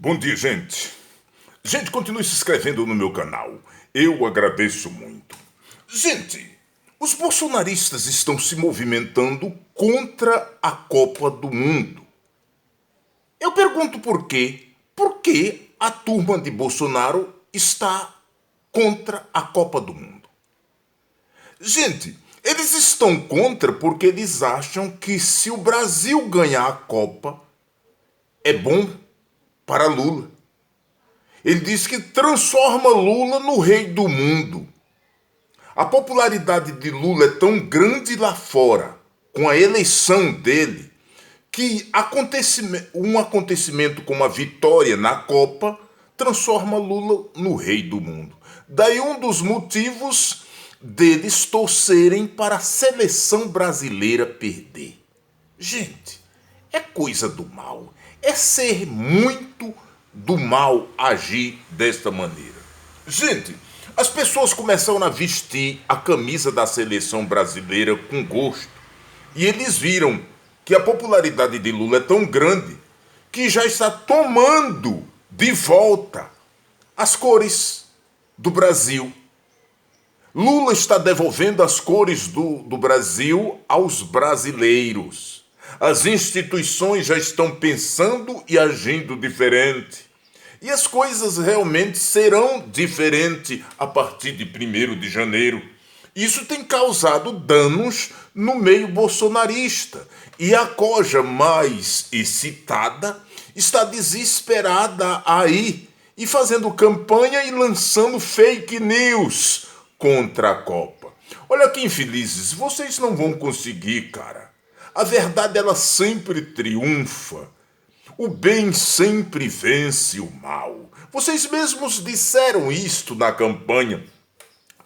Bom dia, gente. Gente, continue se inscrevendo no meu canal. Eu agradeço muito. Gente, os bolsonaristas estão se movimentando contra a Copa do Mundo. Eu pergunto por quê? Por que a turma de Bolsonaro está contra a Copa do Mundo? Gente, eles estão contra porque eles acham que se o Brasil ganhar a Copa, é bom para Lula. Ele diz que transforma Lula no rei do mundo. A popularidade de Lula é tão grande lá fora, com a eleição dele, que um acontecimento como a vitória na Copa transforma Lula no rei do mundo. Daí um dos motivos deles torcerem para a seleção brasileira perder. Gente, é coisa do mal. É ser muito do mal agir desta maneira. Gente, as pessoas começaram a vestir a camisa da seleção brasileira com gosto. E eles viram que a popularidade de Lula é tão grande que já está tomando de volta as cores do Brasil. Lula está devolvendo as cores do Brasil aos brasileiros. As instituições já estão pensando e agindo diferente. E as coisas realmente serão diferentes a partir de 1º de janeiro. Isso tem causado danos no meio bolsonarista. E a coja mais excitada está desesperada aí e fazendo campanha e lançando fake news contra a Copa. Olha que infelizes, vocês não vão conseguir, cara. A verdade, ela sempre triunfa. O bem sempre vence o mal. Vocês mesmos disseram isto na campanha,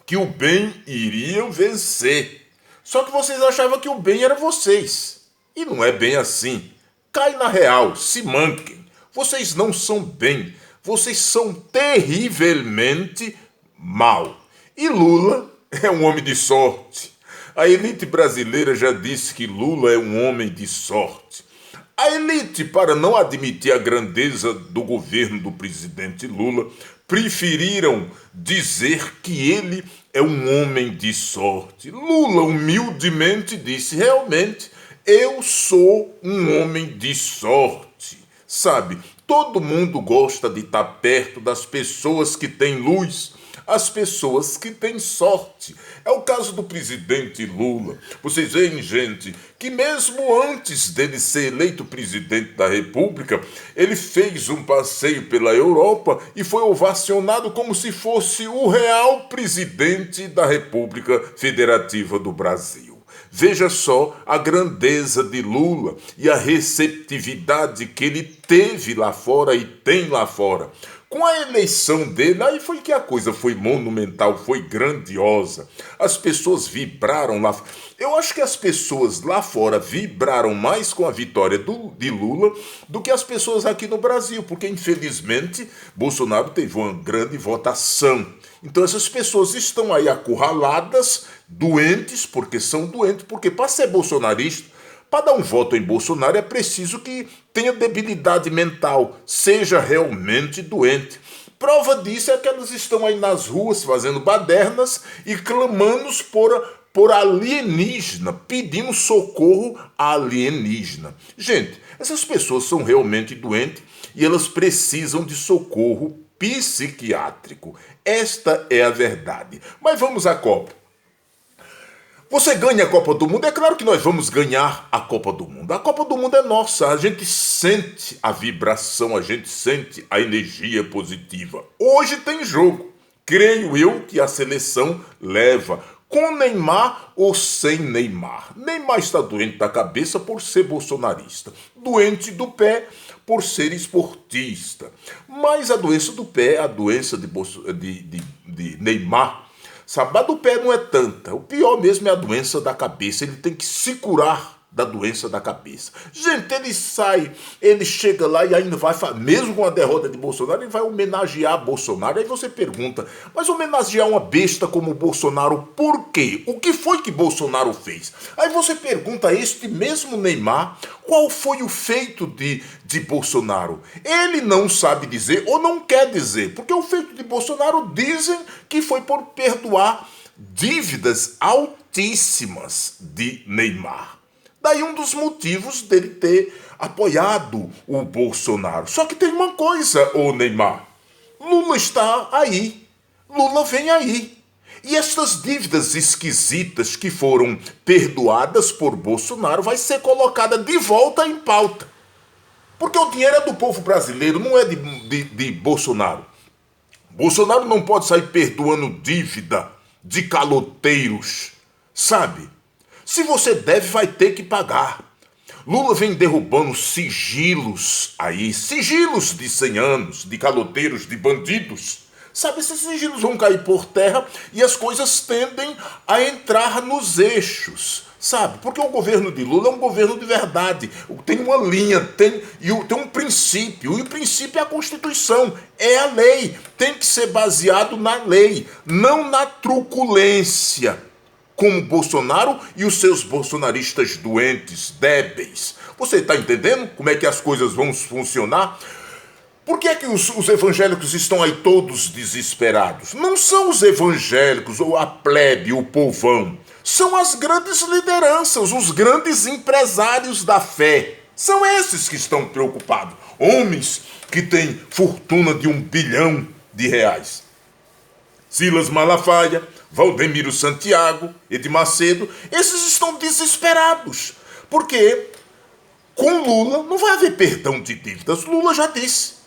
que o bem iria vencer. Só que vocês achavam que o bem era vocês. E não é bem assim. Cai na real, se manquem. Vocês não são bem. Vocês são terrivelmente mal. E Lula é um homem de sorte. A elite brasileira já disse que Lula é um homem de sorte. A elite, para não admitir a grandeza do governo do presidente Lula, preferiram dizer que ele é um homem de sorte. Lula humildemente disse: realmente, eu sou um homem de sorte. Sabe, todo mundo gosta de estar perto das pessoas que têm luz, as pessoas que têm sorte. É o caso do presidente Lula. Vocês veem, gente, que mesmo antes dele ser eleito presidente da República, ele fez um passeio pela Europa e foi ovacionado como se fosse o real presidente da República Federativa do Brasil. Veja só a grandeza de Lula e a receptividade que ele teve lá fora e tem lá fora. Com a eleição dele, aí foi que a coisa foi monumental, foi grandiosa. As pessoas vibraram lá. Eu acho que as pessoas lá fora vibraram mais com a vitória de Lula do que as pessoas aqui no Brasil, porque infelizmente Bolsonaro teve uma grande votação. Então essas pessoas estão aí acurraladas, doentes, porque são doentes, porque para ser bolsonarista, para dar um voto em Bolsonaro é preciso que tenha debilidade mental, seja realmente doente. Prova disso é que elas estão aí nas ruas fazendo badernas e clamando por alienígena, pedindo socorro a alienígena. Gente, essas pessoas são realmente doentes e elas precisam de socorro psiquiátrico. Esta é a verdade. Mas vamos à Copa. Você ganha a Copa do Mundo? É claro que nós vamos ganhar a Copa do Mundo. A Copa do Mundo é nossa. A gente sente a vibração, a gente sente a energia positiva. Hoje tem jogo. Creio eu que a seleção leva, com Neymar ou sem Neymar. Neymar está doente da cabeça por ser bolsonarista. Doente do pé por ser esportista. Mas a doença do pé, a doença de Neymar, sabe, a do pé não é tanta. O pior mesmo é a doença da cabeça. Ele tem que se curar da doença da cabeça. Gente, ele chega lá e ainda vai, mesmo com a derrota de Bolsonaro, ele vai homenagear Bolsonaro. Aí você pergunta, mas homenagear uma besta como Bolsonaro, por quê? O que foi que Bolsonaro fez? Aí você pergunta a este mesmo Neymar, qual foi o feito de Bolsonaro? Ele não sabe dizer ou não quer dizer, porque o feito de Bolsonaro dizem que foi por perdoar dívidas altíssimas de Neymar. Daí um dos motivos dele ter apoiado o Bolsonaro. Só que tem uma coisa, ô Neymar. Lula está aí. Lula vem aí. E estas dívidas esquisitas que foram perdoadas por Bolsonaro vai ser colocada de volta em pauta. Porque o dinheiro é do povo brasileiro, não é de Bolsonaro. Bolsonaro não pode sair perdoando dívida de caloteiros, sabe? Se você deve, vai ter que pagar. Lula vem derrubando sigilos aí, sigilos de 100 anos, de caloteiros, de bandidos. Sabe, esses sigilos vão cair por terra e as coisas tendem a entrar nos eixos, sabe? Porque o governo de Lula é um governo de verdade. Tem uma linha, tem um princípio. E o princípio é a Constituição, é a lei. Tem que ser baseado na lei, não na truculência, como Bolsonaro e os seus bolsonaristas doentes, débeis. Você está entendendo como é que as coisas vão funcionar? Por que é que os evangélicos estão aí todos desesperados? Não são os evangélicos ou a plebe, o povão. São as grandes lideranças, os grandes empresários da fé. São esses que estão preocupados. Homens que têm fortuna de R$1 bilhão. Silas Malafaia, Valdemiro Santiago, Edir Macedo, esses estão desesperados. Porque com Lula não vai haver perdão de dívidas. Lula já disse.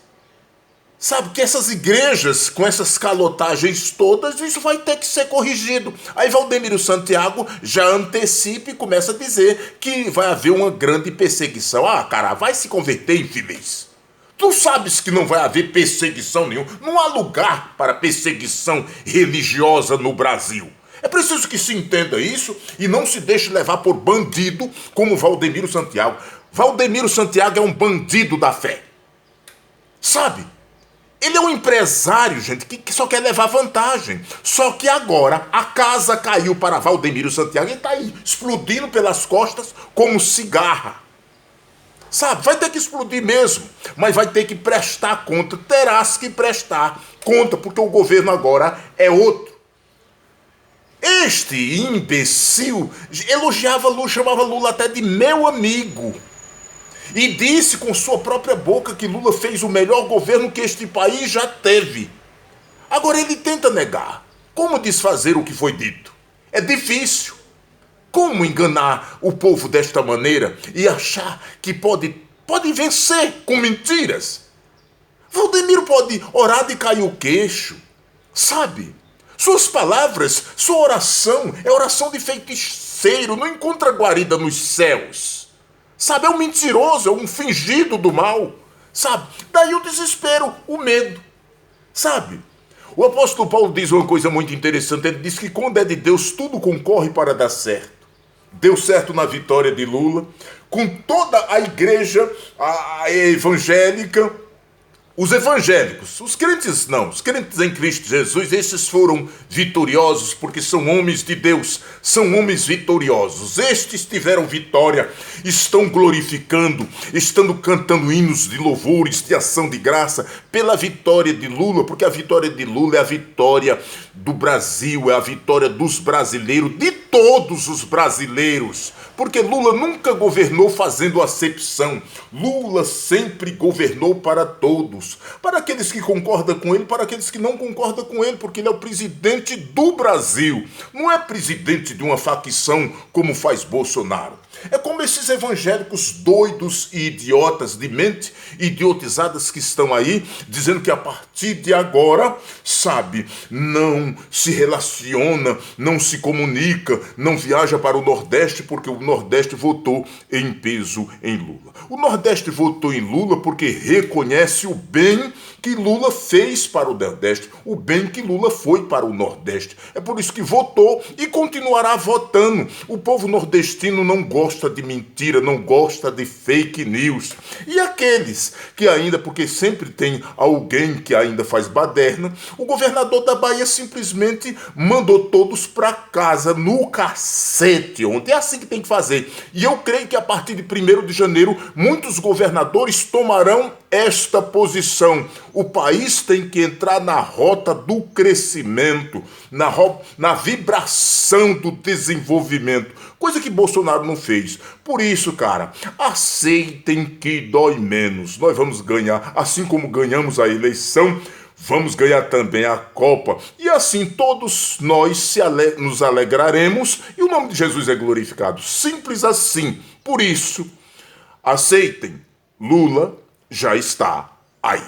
Sabe que essas igrejas, com essas calotagens todas, isso vai ter que ser corrigido. Aí Valdemiro Santiago já antecipa e começa a dizer que vai haver uma grande perseguição. Ah, cara, vai se converter, infeliz. Tu sabes que não vai haver perseguição nenhuma. Não há lugar para perseguição religiosa no Brasil. É preciso que se entenda isso e não se deixe levar por bandido como Valdemiro Santiago. Valdemiro Santiago é um bandido da fé. Sabe? Ele é um empresário, gente, que só quer levar vantagem. Só que agora a casa caiu para Valdemiro Santiago e está aí, explodindo pelas costas como cigarra. Sabe, vai ter que explodir mesmo, mas vai ter que prestar conta. Terás que prestar conta, porque o governo agora é outro. Este imbecil elogiava Lula, chamava Lula até de meu amigo. E disse com sua própria boca que Lula fez o melhor governo que este país já teve. Agora ele tenta negar. Como desfazer o que foi dito? É difícil. Como enganar o povo desta maneira e achar que pode vencer com mentiras? Valdemiro pode orar de cair o queixo, sabe? Suas palavras, sua oração é oração de feiticeiro, não encontra guarida nos céus. Sabe, é um mentiroso, é um fingido do mal, sabe? Daí o desespero, o medo, sabe? O apóstolo Paulo diz uma coisa muito interessante, ele diz que quando é de Deus tudo concorre para dar certo. Deu certo na vitória de Lula, com toda a igreja evangélica. Os evangélicos, os crentes não, os crentes em Cristo Jesus, esses foram vitoriosos porque são homens de Deus, são homens vitoriosos. Estes tiveram vitória, estão glorificando, estão cantando hinos de louvores, de ação de graça pela vitória de Lula, porque a vitória de Lula é a vitória do Brasil, é a vitória dos brasileiros, de todos os brasileiros. Porque Lula nunca governou fazendo acepção. Lula sempre governou para todos. Para aqueles que concordam com ele, para aqueles que não concordam com ele, porque ele é o presidente do Brasil. Não é presidente de uma facção como faz Bolsonaro. É como esses evangélicos doidos e idiotas de mente idiotizadas que estão aí, dizendo que a partir de agora, sabe, não se relaciona, não se comunica, não viaja para o Nordeste porque o Nordeste votou em peso em Lula. O Nordeste votou em Lula porque reconhece o bem que Lula fez para o Nordeste, o bem que Lula foi para o Nordeste. É por isso que votou e continuará votando. O povo nordestino não gosta de mentira, não gosta de fake news. E aqueles que ainda, porque sempre tem alguém que ainda faz baderna, o governador da Bahia simplesmente mandou todos para casa no cacete ontem. É assim que tem que fazer. E eu creio que a partir de 1º de janeiro, muitos governadores tomarão esta posição. O país tem que entrar na rota do crescimento, na vibração do desenvolvimento, coisa que Bolsonaro não fez. Por isso, cara, aceitem que dói menos. Nós vamos ganhar, assim como ganhamos a eleição, vamos ganhar também a Copa. E assim todos nós nos alegraremos e o nome de Jesus é glorificado. Simples assim. Por isso, aceitem. Lula já está aí.